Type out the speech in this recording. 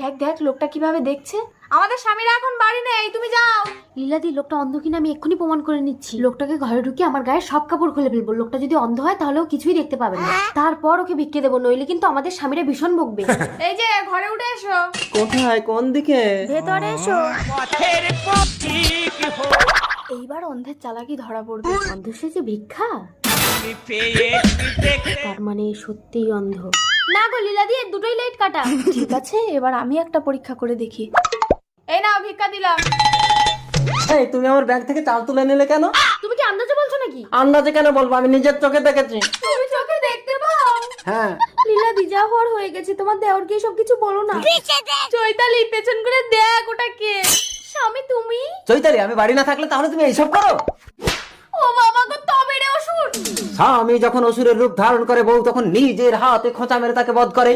দেখ দেখ লোকটা কিভাবে দেখছে। আমাদের স্বামীরা এখন বাড়ি নেই, তুমি যাও। লীলাদি, লোকটা অন্ধ কিনা আমি এক্ষুনি প্রমাণ করে নিচ্ছি। লোকটাকে ঘরে ঢুকিয়ে আমার গায়ে সব কাপড় খুলে ফেলবো। লোকটা যদি অন্ধ হয় তাহলেও কিছুই দেখতে পাবে না। তারপর ওকে ভিক্ষে দেবো, নইলে কিন্তু আমাদের স্বামীরা ভীষণ বকবে। এই যে ঘরে উঠে এসো। কোথায়, কোন দিকে? ভেতরে এসো। এইবার অন্ধের চালাকি ধরা পড়বে। অন্ধ সেজে ভিক্ষা, তার মানে সত্যিই অন্ধ। না গো লীলাদি, এর দুটোই লাইট কাটা। ঠিক আছে, এবার আমি একটা পরীক্ষা করে দেখি। এই নাও ভিক্ষা দিলাম। এই, তুমি আমার ব্যাগ থেকে চাল তুলে নিলে কেন? তুমি কি আন্দাজে বলছো নাকি? আন্দাজে কেন বলবো, আমি নিজের চোখে দেখেছি। তুমি চোখে দেখতে পাও? হ্যাঁ। লীলাদি, যা হওয়ার হয়ে গেছে, তোমার দেওরকে সব কিছু বলো না। চৈতালি, পেছন করে দেখ ওটা কে। স্বামী তুমি? চৈতালি, আমি বাড়ি না থাকলে তাহলে তুমি এইসব করো? ও বাবা গো, তবে রে অসুর। স্বামী যখন অসুরের রূপ ধারণ করে, বউ তখন নিজের হাতে খোঁচা মেরে তাকে বধ করে।